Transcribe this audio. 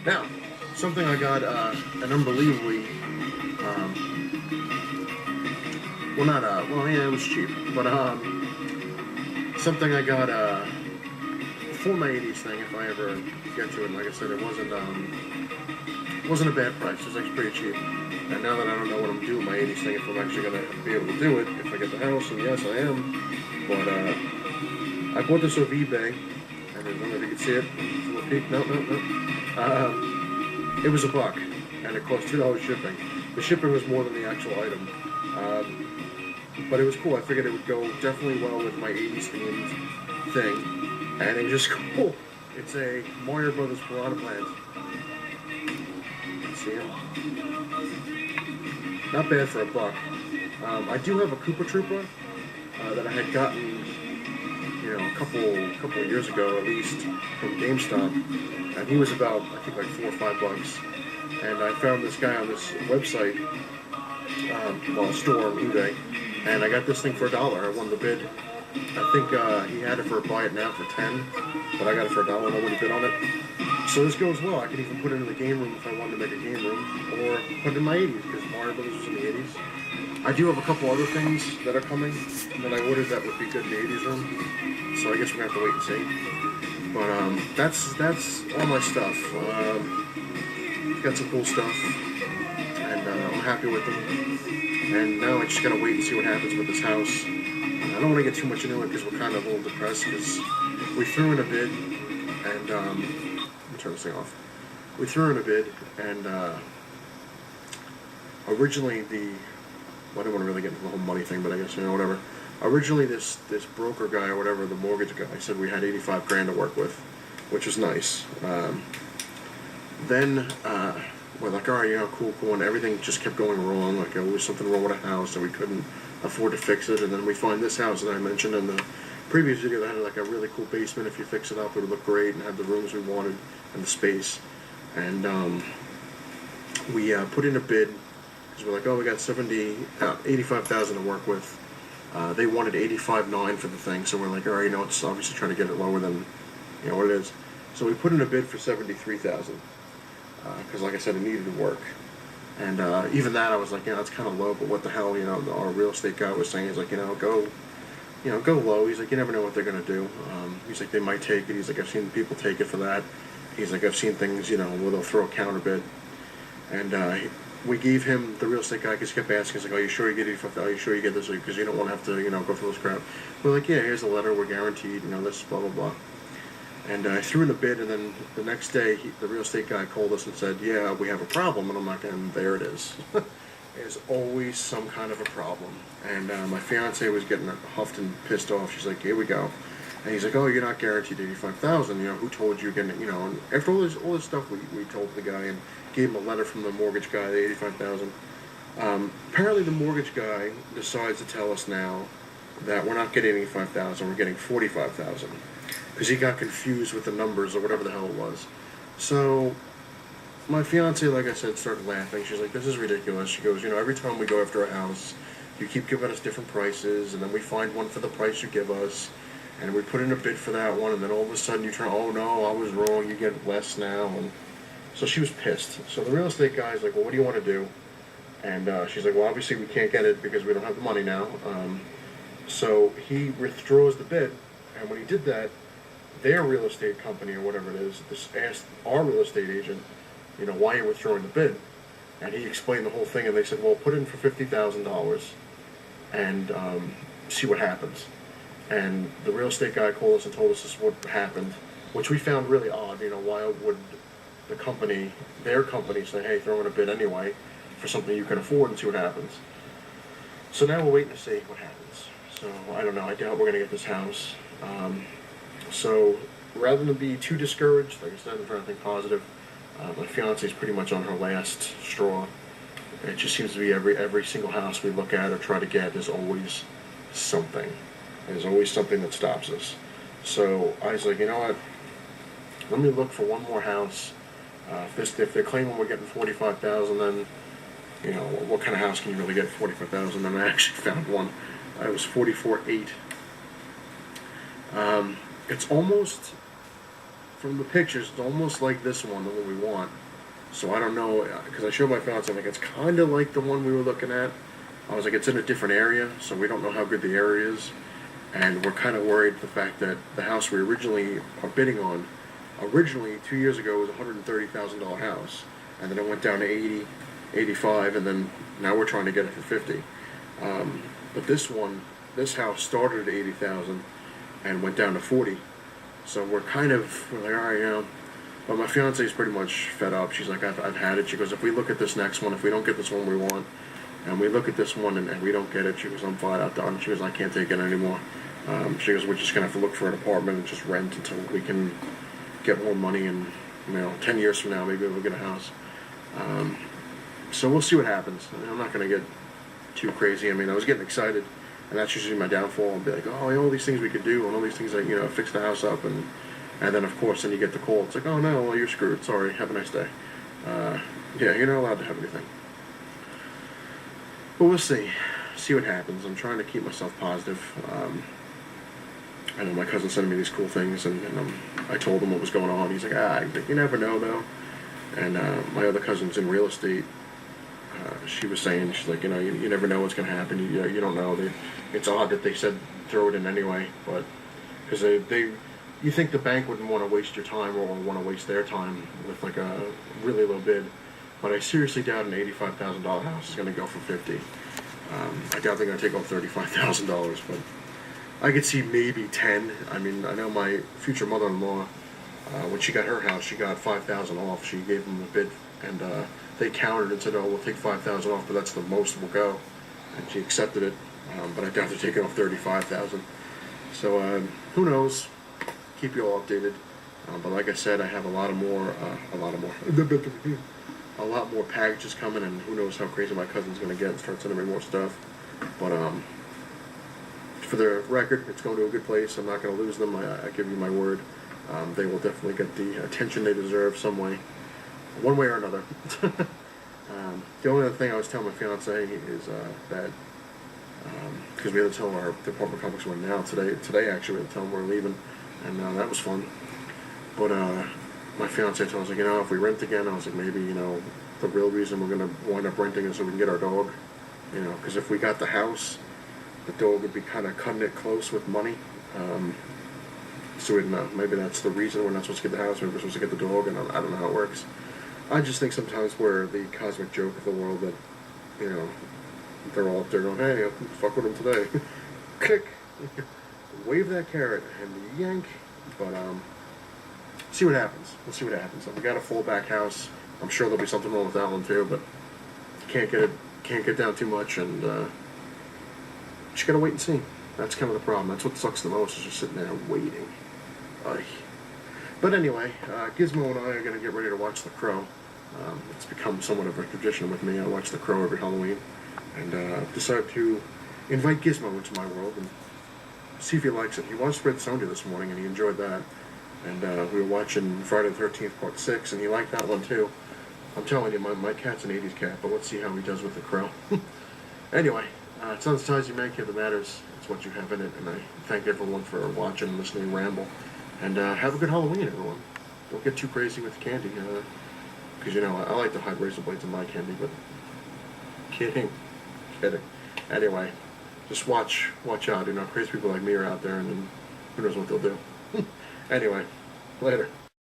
Now, something I got an unbelievably, well, not well, yeah, it was cheap, but something I got for my '80s thing. If I ever get to it, like I said, it wasn't a bad price. It was actually pretty cheap. And now that I don't know what I'm doing with my '80s thing, if I'm actually gonna be able to do it, if I get the house, and yes, I am. But I bought this off eBay. I don't know if you can see it. It's a little peek. No. It was $1, and it cost $2 shipping. The shipping was more than the actual item. But it was cool. I figured it would go definitely well with my '80s themed thing, and it was just cool. It's a Mario Brothers Piranha Plant. See him? Not bad for $1. I do have a Koopa Troopa that I had gotten, a couple of years ago at least from GameStop, and he was about I think like $4 or $5. And I found this guy on this website, store on eBay, and I got this thing for $1. I won the bid. I think he had it for buy it now for $10, but I got it for $1. Nobody bid on it. So this goes well. I could even put it in the game room if I wanted to make a game room, or put it in my '80s because Mario Brothers was in the '80s. I do have a couple other things that are coming that I ordered that would be good in the '80s room. So I guess we're gonna have to wait and see. But that's all my stuff. Got some cool stuff, and I'm happy with them. And now I just gotta wait and see what happens with this house. I don't want to get too much into it because we're kind of a little depressed because we threw in a bid, and let me turn this thing off. We threw in a bid, and originally I don't want to really get into the whole money thing, but I guess whatever. Originally, this broker guy or whatever, the mortgage guy, said we had 85 grand to work with, which was nice. Then we're like, all right, cool, and everything just kept going wrong. Like, there was something wrong with a house, and we couldn't afford to fix it. And then we find this house that I mentioned in the previous video that had like a really cool basement. If you fix it up, it would look great and have the rooms we wanted and the space. And we put in a bid because we're like, oh, we got 85,000 to work with. They wanted 85.9 for the thing, so we're like, all right, it's obviously trying to get it lower than what it is. So we put in a bid for 73,000 because, like I said, it needed to work. And even that, I was like, it's kind of low, but what the hell, our real estate guy was saying, he's like, go low. He's like, you never know what they're going to do. He's like, they might take it. He's like, I've seen people take it for that. He's like, I've seen things, where they'll throw a counter bid. And we gave him, the real estate guy, because he kept asking, he's like, are you sure you get 85? Are you sure you get this? Because you don't want to have to, go through this crap. We're like, yeah, here's the letter. We're guaranteed, this, blah, blah, blah. And I threw in a bid, and then the next day, the real estate guy called us and said, yeah, we have a problem. And I'm like, and there it is. There's always some kind of a problem. And my fiance was getting huffed and pissed off. She's like, here we go. And he's like, oh, you're not guaranteed 85,000. Who told you you're getting, and after all this stuff we told the guy and gave him a letter from the mortgage guy, the 85,000. Apparently the mortgage guy decides to tell us now that we're not getting 85,000, we're getting 45,000. Because he got confused with the numbers or whatever the hell it was. So my fiance, like I said, started laughing. She's like, this is ridiculous. She goes, every time we go after a house, you keep giving us different prices, and then we find one for the price you give us, and we put in a bid for that one, and then all of a sudden you turn, oh no, I was wrong, you get less now. And so she was pissed. So the real estate guy's like, well, what do you want to do? And she's like, well, obviously we can't get it because we don't have the money now. So he withdraws the bid, and when he did that, their real estate company or whatever it is, asked our real estate agent, why you're withdrawing the bid. And he explained the whole thing, and they said, well, put in for $50,000 and see what happens. And the real estate guy called us and told us this is what happened, which we found really odd. Why would their company say, hey, throw in a bid anyway for something you can afford and see what happens. So now we're waiting to see what happens. So I don't know, I doubt we're going to get this house. So rather than be too discouraged, like I said, I'm trying to think positive. My fiance is pretty much on her last straw. It just seems to be every single house we look at or try to get, there's always something. There's always something that stops us. So I was like, you know what? Let me look for one more house. If they're claiming we're getting 45,000, then what kind of house can you really get 45,000? And I actually found one. It was 44.8. It's almost from the pictures, it's almost like this one, the one we want. So I don't know, because I showed my fiance, I'm like, it's kind of like the one we were looking at. I was like, it's in a different area, so we don't know how good the area is. And we're kind of worried the fact that the house we originally are bidding on, originally 2 years ago was a $130,000 house. And then it went down to 80, 85, and then now we're trying to get it for 50. But this house started at 80,000 and went down to 40. So we're like, all right. But my fiance is pretty much fed up. She's like, I've had it. She goes, if we look at this next one, if we don't get this one we want, and we look at this one and we don't get it, she goes, I'm flat out done. She goes, I can't take it anymore. She goes, we're just going to have to look for an apartment and just rent until we can get more money, and 10 years from now, maybe we'll get a house. So we'll see what happens. I'm not going to get too crazy. I was getting excited, and that's usually my downfall. I'll be like, oh, all these things we could do, and all these things like, fix the house up, and then of course, then you get the call. It's like, oh no, well, you're screwed. Sorry, have a nice day. Yeah, you're not allowed to have anything. But we'll see. See what happens. I'm trying to keep myself positive. I know my cousin sending me these cool things, and I told him what was going on. He's like, you never know, though. And my other cousin's in real estate. She was saying, she's like, you never know what's going to happen. You don't know. It's odd that they said throw it in anyway, but because you think the bank wouldn't want to waste your time or want to waste their time with like a really low bid, but I seriously doubt an $85,000 house is going to go for 50. I doubt they're going to take off $35,000, but I could see maybe 10. I know my future mother-in-law, when she got her house, she got $5,000 off. She gave them a bid, and they countered and said, "Oh, we'll take $5,000 off, but that's the most we'll go." And she accepted it, but I doubt they're taking off $35,000. So who knows? Keep you all updated. But like I said, I have a lot more packages coming, and who knows how crazy my cousin's going to get and start sending me more stuff. But for the record, it's going to a good place. I'm not going to lose them. I give you my word. They will definitely get the attention they deserve some way, one way or another. The only other thing I was telling my fiance is that because we had to tell our apartment complex we're in now today actually we had to tell them we're leaving, and that was fun. But my fiance told us, like, if we rent again, I was like, maybe the real reason we're going to wind up renting is so we can get our dog. Because if we got the house, the dog would be kind of cutting it close with money. So we didn't know. Maybe that's the reason we're not supposed to get the house. Maybe we're supposed to get the dog, and I don't know how it works. I just think sometimes we're the cosmic joke of the world that, they're all up there going, hey, fuck with them today. Click. Wave that carrot and yank. But, see what happens. We'll see what happens. We got a fallback house. I'm sure there'll be something wrong with that one too, but can't get down too much, and just gotta wait and see. That's kind of the problem. That's what sucks the most, is just sitting there waiting. But anyway, Gizmo and I are gonna get ready to watch The Crow. It's become somewhat of a tradition with me. I watch The Crow every Halloween, and decided to invite Gizmo into my world and see if he likes it. He watched Red Sonja this morning, and he enjoyed that. And we were watching Friday the 13th Part 6, and he liked that one too. I'm telling you, my cat's an 80s cat, but let's see how he does with The Crow. Anyway, it's not the size you make it that matters. It's what you have in it, and I thank everyone for watching and listening ramble. And have a good Halloween, everyone. Don't get too crazy with the candy, because, I like to hide razor blades in my candy, but kidding. Anyway, just watch out. Crazy people like me are out there, and who knows what they'll do. Anyway, later.